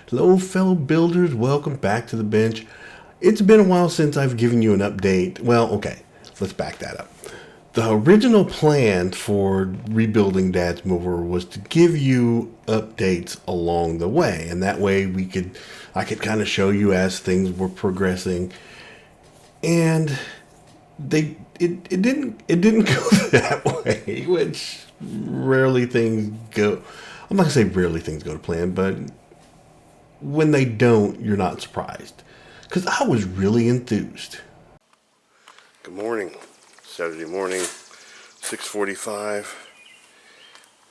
Hello, fellow builders. Welcome back to the bench. It's been a while since I've given you an update. Well, okay, let's back that up. The original plan for rebuilding Dad's mower was to give you updates along the way, and that way I could kind of show you as things were progressing. And it didn't go that way, which rarely things go. I'm not gonna say rarely things go to plan, but when they don't, you're not surprised. Because I was really enthused. Good morning. Saturday morning, 6:45.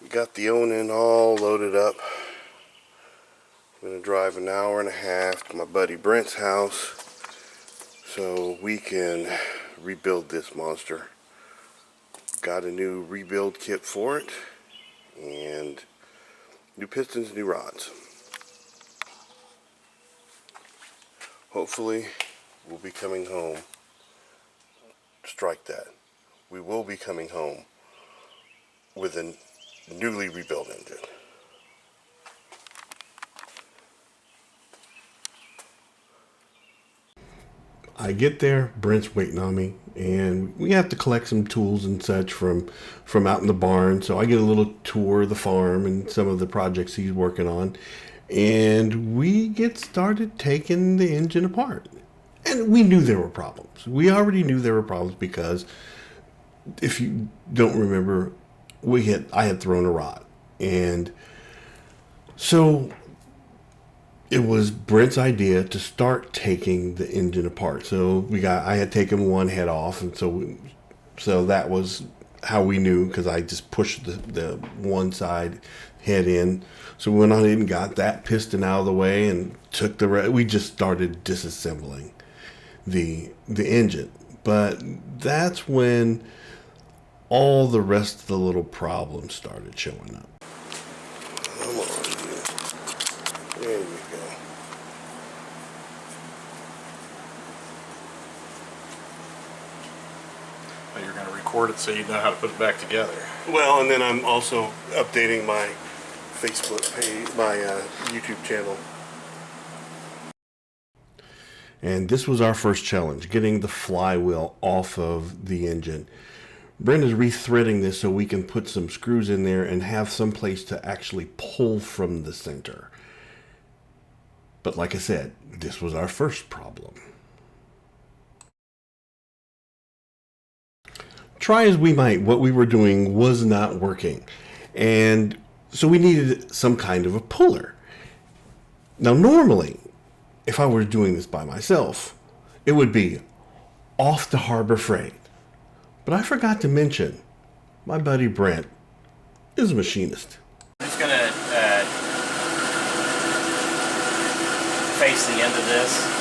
We got the Onan all loaded up. I'm going to drive an hour and a half to my buddy Brent's house so we can rebuild this monster. Got a new rebuild kit for it and new pistons, new rods. Hopefully we'll be coming home. Strike that. We will be coming home with a newly rebuilt engine. I get there, Brent's waiting on me, and we have to collect some tools and such from out in the barn. So I get a little tour of the farm and some of the projects he's working on, and we get started taking the engine apart. And we knew there were problems. We already knew there were problems because, if you don't remember, I had thrown a rod, and so it was Brent's idea to start taking the engine apart. So I had taken one head off, and so that was how we knew, because I just pushed the one side head in. So we went on and got that piston out of the way and took the rest. We just started disassembling the engine. But that's when all the rest of the little problems started showing up. Come on, dude. There you go. Well, you're going to record it so you know how to put it back together. Well, and then I'm also updating my Facebook page, my YouTube channel. And this was our first challenge, getting the flywheel off of the engine. Brent is rethreading this so we can put some screws in there and have some place to actually pull from the center. But like I said, this was our first problem. Try as we might, what we were doing was not working. And so we needed some kind of a puller. Now normally, if I were doing this by myself, it would be off the Harbor Freight. But I forgot to mention, my buddy Brent is a machinist. I'm just going to face the end of this.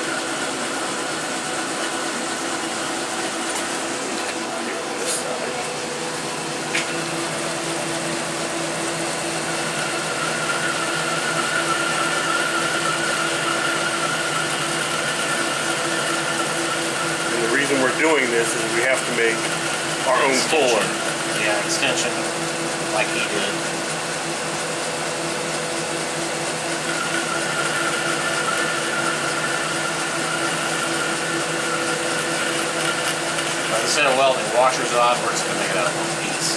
And the reason we're doing this is we have to make our own puller. Yeah, extension, like he did. But instead of welding washers on, we're just going to make it out of one piece.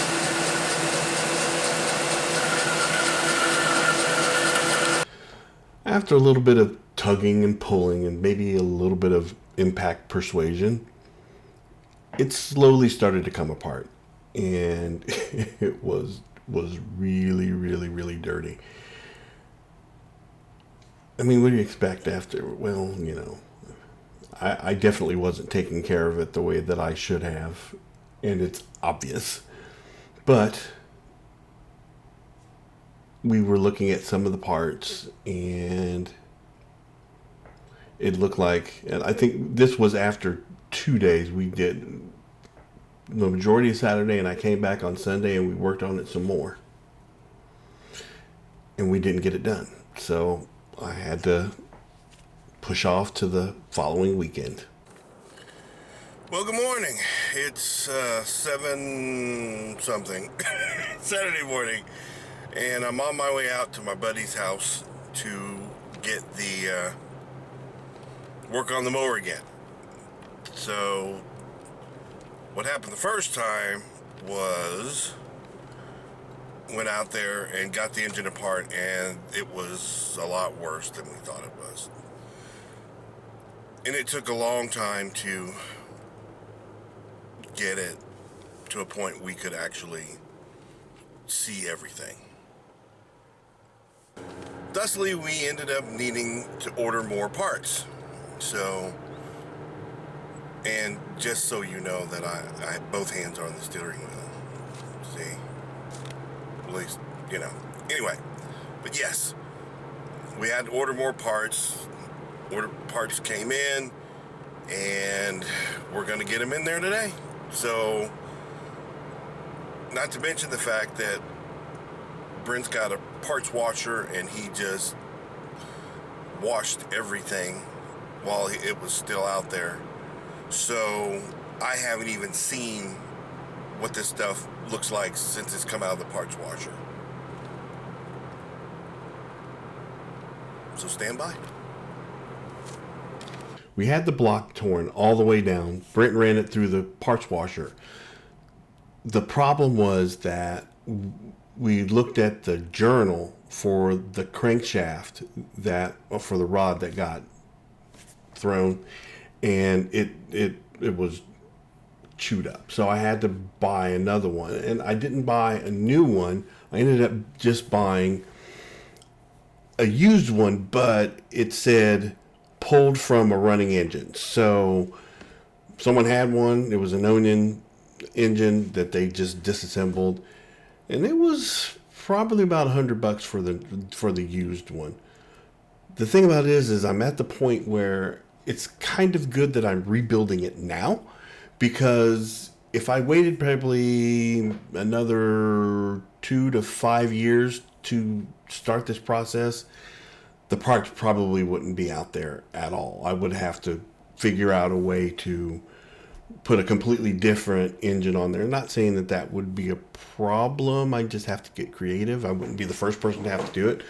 After a little bit of tugging and pulling and maybe a little bit of impact persuasion, it slowly started to come apart, and it was really, really, really dirty. I mean, what do you expect after? Well, you know, I definitely wasn't taking care of it the way that I should have, and it's obvious. But we were looking at some of the parts, and it looked like, and I think this was after 2 days. We did the majority of Saturday, and I came back on Sunday and we worked on it some more, and we didn't get it done. So I had to push off to the following weekend. Well, good morning. It's 7 something Saturday morning, and I'm on my way out to my buddy's house to get the work on the mower again. So what happened the first time was went out there and got the engine apart, and it was a lot worse than we thought it was. And it took a long time to get it to a point we could actually see everything. Thusly, we ended up needing to order more parts. So, and just so you know that I had both hands on the steering wheel. See? At least, you know. Anyway, but yes, we had to order more parts. Parts came in, and we're going to get them in there today. So, not to mention the fact that Brent's got a parts washer, and he just washed everything while it was still out there. So I haven't even seen what this stuff looks like since it's come out of the parts washer. So stand by. We had the block torn all the way down. Brent ran it through the parts washer. The problem was that we looked at the journal for the crankshaft for the rod that got thrown, and it was chewed up. So I had to buy another one, and I didn't buy a new one. I ended up just buying a used one, but it said pulled from a running engine. So someone had one. It was an Onan engine that they just disassembled, and it was probably about $100 for the used one. The thing about it is I'm at the point where it's kind of good that I'm rebuilding it now, because if I waited probably another 2 to 5 years to start this process, the parts probably wouldn't be out there at all. I would have to figure out a way to put a completely different engine on there. I'm not saying that that would be a problem. I just have to get creative. I wouldn't be the first person to have to do it.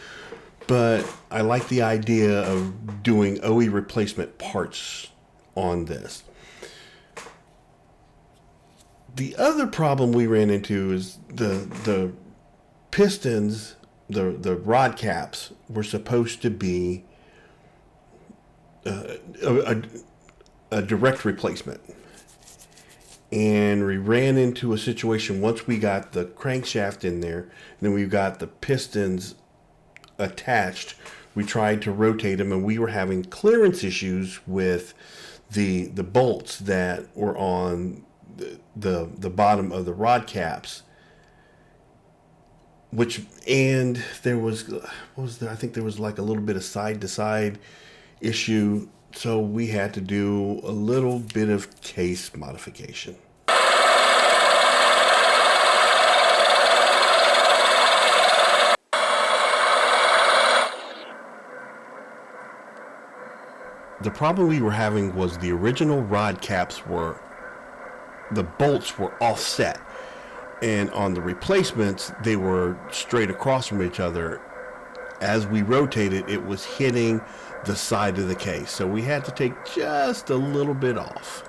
But I like the idea of doing OE replacement parts on this. The other problem we ran into is the pistons, the rod caps were supposed to be a direct replacement. And we ran into a situation once we got the crankshaft in there, and then we've got the pistons attached. We tried to rotate them, and we were having clearance issues with the bolts that were on the bottom of the rod caps. And there was, what was there? I think there was like a little bit of side to side issue. So we had to do a little bit of case modification. The problem we were having was the original rod caps the bolts were offset. And on the replacements, they were straight across from each other. As we rotated, it was hitting the side of the case. So we had to take just a little bit off.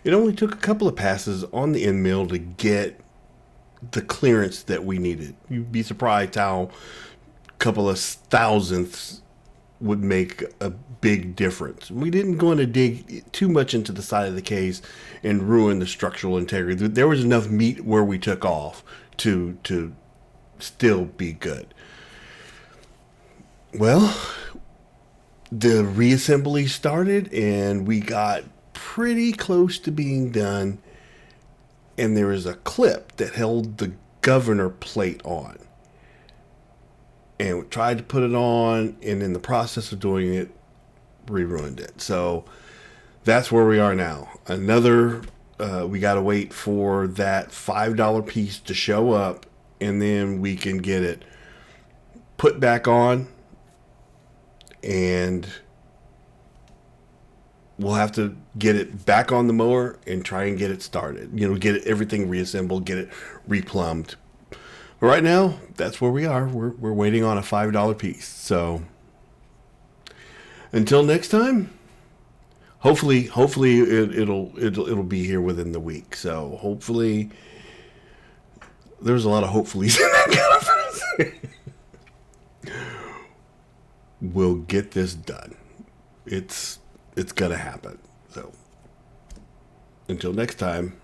It only took a couple of passes on the end mill to get the clearance that we needed. You'd be surprised how a couple of thousandths would make a big difference. We didn't go to dig too much into the side of the case and ruin the structural integrity. There was enough meat where we took off to still be good. Well, the reassembly started, and we got pretty close to being done, and there was a clip that held the governor plate on. And we tried to put it on, and in the process of doing it, we ruined it. So that's where we are now. We got to wait for that $5 piece to show up, and then we can get it put back on, and we'll have to get it back on the mower and try and get it started. Get everything reassembled, get it replumbed, Right now, that's where we are. We're waiting on a $5 piece. So until next time, hopefully it'll be here within the week. So hopefully, there's a lot of hopefullys in that kind of phrase. We'll get this done. It's gonna happen. So until next time.